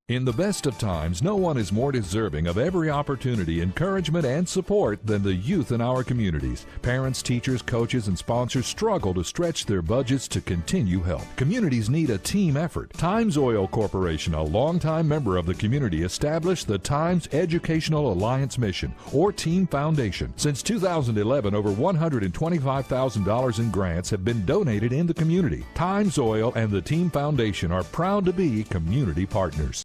In the best of times, no one is more deserving of every opportunity, encouragement, and support than the youth in our communities. Parents, teachers, coaches, and sponsors struggle to stretch their budgets to continue help. Communities need a team effort. Times Oil Corporation, a longtime member of the community, established the Times Educational Alliance Mission, or Team Foundation. Since 2011, over $125,000 in grants have been donated in the community. Times Oil and the Team Foundation are proud to be community partners.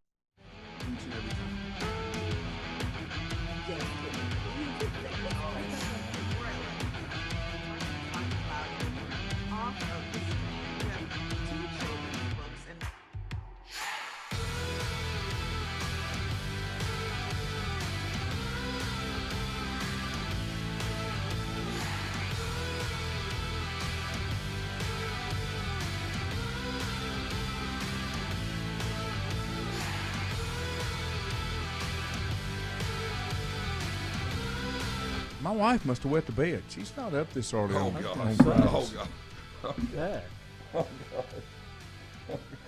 My wife must have wet the bed. She's not up this early. Oh, on God. Fridays. Oh, God.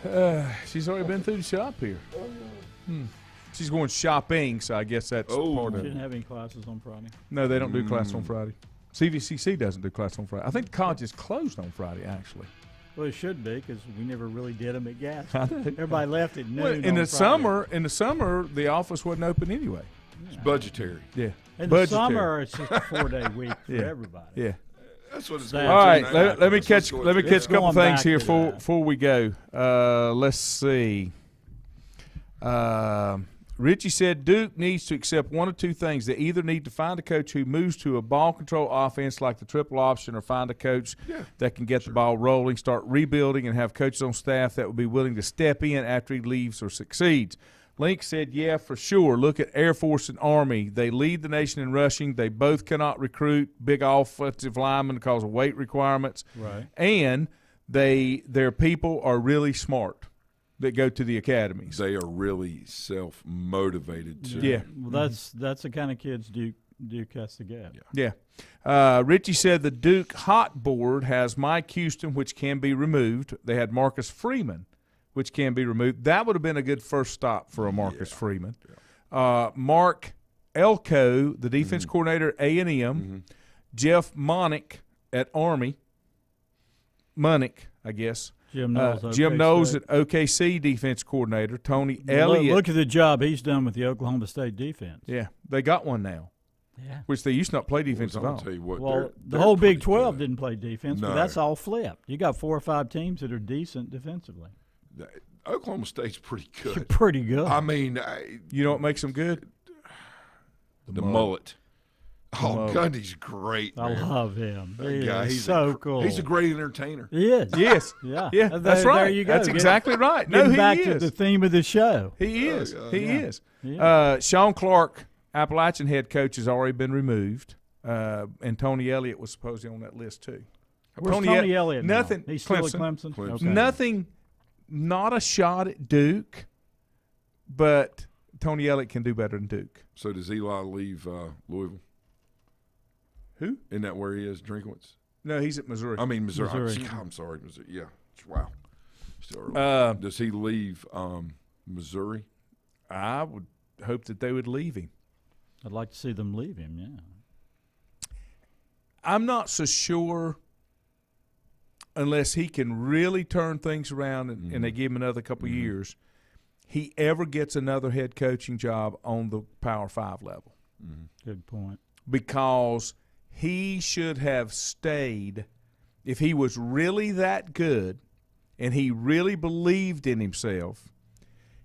Yeah. She's already been through the shop here. She's going shopping, so I guess that's part of it. Didn't have any classes on Friday. No, they don't do class on Friday. CVCC doesn't do class on Friday. I think the college is closed on Friday, actually. Well, it should be because we never really did them at gas. Everybody left at noon. Well, on Friday. in the summer, the office wasn't open anyway. It's budgetary. Yeah. In Budgetary. the summer, it's just a 4-day week for Yeah. everybody. Yeah. That's what it's All going All right, to now. let me That's catch what's let me going to catch a couple Going things back here to that. before we go. Let's see. Richie said Duke needs to accept one of two things. They either need to find a coach who moves to a ball control offense like the triple option, or find a coach that can get the ball rolling, start rebuilding, and have coaches on staff that would be willing to step in after he leaves or succeeds. Link said, yeah, for sure. Look at Air Force and Army. They lead the nation in rushing. They both cannot recruit big offensive linemen because of weight requirements. Right. And their people are really smart that go to the academies. They are really self-motivated too. Yeah. Well, that's the kind of kids Duke Duke has to get. Yeah. Richie said the Duke hot board has Mike Houston, which can be removed. They had Marcus Freeman, which can be removed. That would have been a good first stop for a Marcus Freeman. Mark Elko, the defense coordinator at A&M. Jeff Monick at Army. Monick, I guess. Jim Knowles, Jim Knowles at OKC defense coordinator. Tony Elliott. Look at the job he's done with the Oklahoma State defense. Yeah, they got one now. Yeah. Which they used to not play defense at all. I'll tell you what, Well, the they're whole Big pretty 12 good. didn't play defense, No. but that's all flipped. You got 4 or 5 teams that are decent defensively. Oklahoma State's pretty good. Pretty good. I mean, You know what makes them good? the mullet. Oh, Gundy's great, I man. love him. That He guy, is he's so cool. He's a great entertainer. He is. Yes. Yeah. Yeah, that's right. There you go. That's exactly right. No, Getting he back is. to the theme of the show. He is. He is. Yeah. Sean Clark, Appalachian head coach, has already been removed, and Tony Elliott was supposedly on that list too. Where's Tony Elliott now? Nothing. He's still at Clemson? Clemson. Okay. Nothing. Not a shot at Duke, but Tony Elliott can do better than Duke. So does Eli leave Louisville? Who? Isn't that where he is, Drinkwitz? No, he's at Missouri. I mean, Missouri. Missouri. I'm sorry, Missouri. Yeah. Wow. Still early. Does he leave Missouri? I would hope that they would leave him. I'd like to see them leave him, yeah. I'm not so sure unless he can really turn things around and they give him another couple years, he ever gets another head coaching job on the Power 5 level. Good point. Because he should have stayed, if he was really that good and he really believed in himself,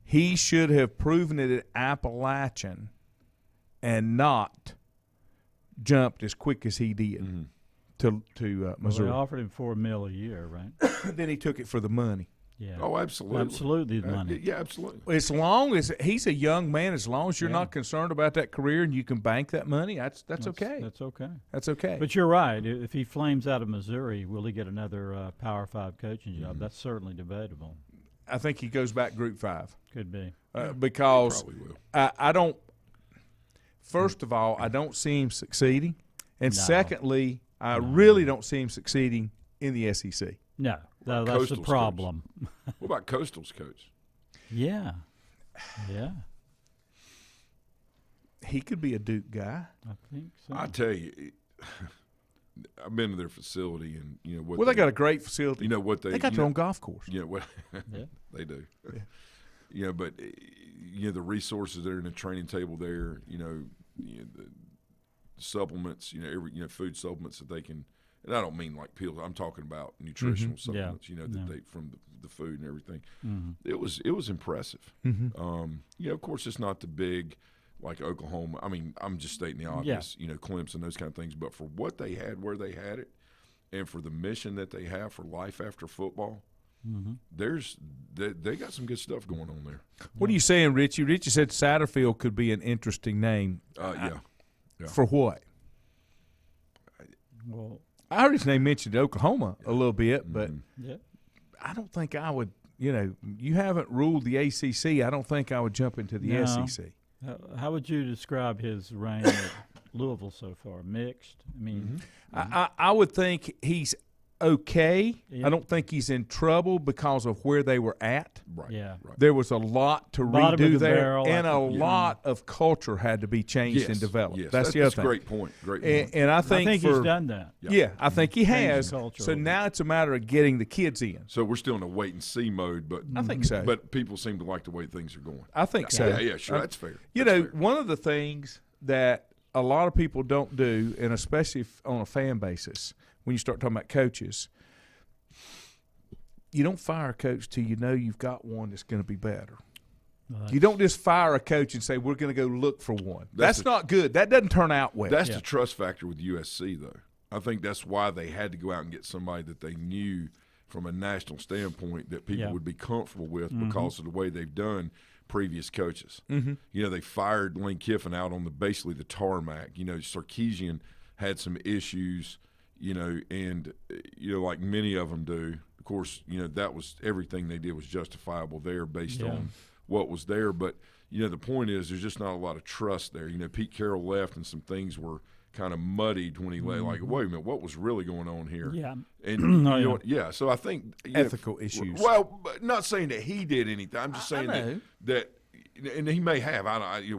he should have proven it at Appalachian and not jumped as quick as he did to Missouri. Well, they offered him $4 million a year, right? Then he took it for the money. Yeah. Oh, absolutely. Absolutely the money. Yeah, absolutely. As long as he's a young man, as long as you're not concerned about that career and you can bank that money, that's okay. That's okay. That's okay. But you're right. If he flames out of Missouri, will he get another Power 5 coaching job? That's certainly debatable. I think he goes back Group 5. Could be. Because Probably will. I don't – first of all, I don't see him succeeding. And secondly, I really don't see him succeeding in the SEC. No, that's the Coastal's problem. What about Coastal's coach? Yeah. He could be a Duke guy. I think so. I tell you, I've been to their facility and you know what. Well, they got a great facility. You know what They got their own golf course. You know what? Yeah. They do. Yeah. You know, but you know the resources that are in the training table there. You know the supplements. You know food supplements that they can. And I don't mean like pills. I'm talking about nutritional supplements. You know that they from the food and everything. It was impressive. You know, of course, it's not the big like Oklahoma. I mean, I'm just stating the obvious. You know, Clemson, those kind of things. But for what they had, where they had it, and for the mission that they have for life after football, they got some good stuff going on there. What are you saying, Richie? Richie said Satterfield could be an interesting name. Yeah. For what? Well, I heard his name mentioned at Oklahoma a little bit, but yeah. I don't think I would. You know, you haven't ruled the ACC. I don't think I would jump into the No. SEC. How would you describe his reign at Louisville so far? Mixed? I mean, I would think he's okay. Yeah. I don't think he's in trouble because of where they were at. Right. Yeah. Right. There was a lot to Bottom of redo the there, barrel, and a yeah. lot of culture had to be changed and developed. Yes. That's the other a thing. great point. Great point. And I think, he's done that. Yeah, I think he Changed has. the culture So a little now it's a matter of getting the kids in. So we're still in a wait and see mode, but I think so. But people seem to like the way things are going. I think so. Yeah, sure, that's fair. You That's know, fair. one of the things that a lot of people don't do, and especially on a fan basis, when you start talking about coaches, you don't fire a coach till you know you've got one that's going to be better. You don't just fire a coach and say, we're going to go look for one. That's not good. That doesn't turn out well. That's the trust factor with USC, though. I think that's why they had to go out and get somebody that they knew from a national standpoint that people would be comfortable with because of the way they've done previous coaches. You know, they fired Lane Kiffin out on basically the tarmac. You know, Sarkisian had some issues, you know, and, you know, like many of them do. Of course, you know, that was everything they did was justifiable there based on what was there. But, the point is there's just not a lot of trust there. Pete Carroll left and some things were kind of muddied when he left. Like, wait a minute, what was really going on here? Yeah. And, so I think ethical issues. Well, but not saying that he did anything. I'm just saying that, and he may have,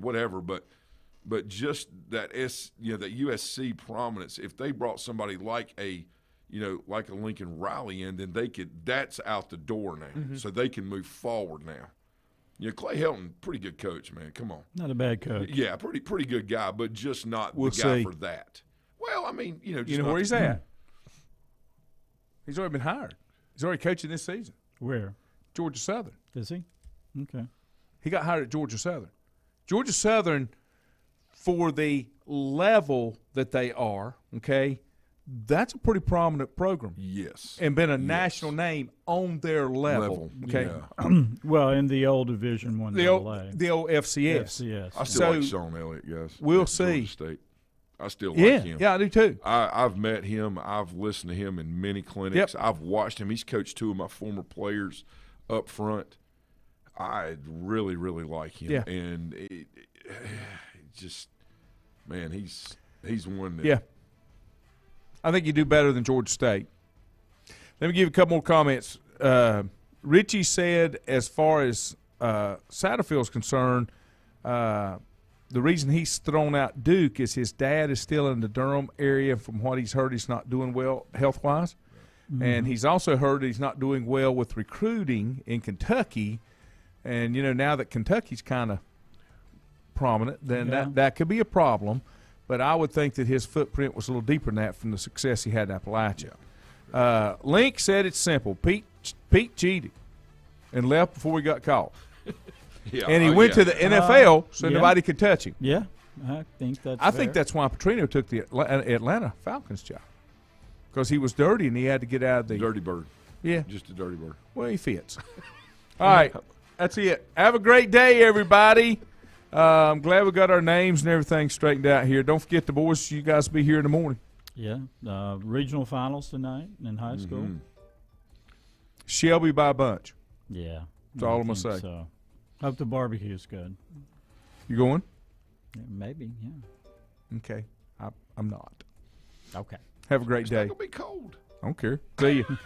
whatever, but just that that USC prominence, if they brought somebody like a Lincoln Riley in, then that's out the door now. So they can move forward now. Clay Helton, pretty good coach, man. Come on. Not a bad coach. Yeah, pretty good guy, but just not We'll the guy see. for that. Well, I mean, just You know not where he's at? He's already been hired. He's already coaching this season. Where? Georgia Southern. Is he? Okay. He got hired at Georgia Southern. Georgia Southern, for the level that they are, okay, that's a pretty prominent program. Yes. And been a national name on their level. Okay. Yeah. Well, in the old Division One, The old FCS. FCS. I still like Sean Elliott, guys. We'll at Georgia see. State. I still Yeah. like him. Yeah, I do too. I've met him. I've listened to him in many clinics. Yep. I've watched him. He's coached two of my former players up front. I really, really like him. Yeah. And it just, man, he's one that. Yeah. I think you do better than Georgia State. Let me give you a couple more comments. Richie said, as far as Satterfield's concerned, the reason he's thrown out Duke is his dad is still in the Durham area. From what he's heard, he's not doing well health-wise. Mm-hmm. And he's also heard he's not doing well with recruiting in Kentucky. And, now that Kentucky's kind of prominent, then that could be a problem. But I would think that his footprint was a little deeper than that from the success he had in Appalachia. Link said it's simple. Pete cheated and left before he got caught. Yeah, and he went to the NFL so nobody could touch him. Yeah, I think that's I think that's why Petrino took the Atlanta Falcons job, because he was dirty and he had to get out of the Dirty bird. Yeah. Just a dirty bird. Well, he fits. All right. That's it. Have a great day, everybody. I'm glad we got our names and everything straightened out here. Don't forget the boys. You guys will be here in the morning. Yeah. Regional finals tonight in high school. Shelby by a bunch. Yeah. That's all I'm going to say. So. Hope the barbecue's good. You going? Yeah, maybe, yeah. Okay. I'm not. Okay. Have a great It's day. not going to be cold. I don't care. See you.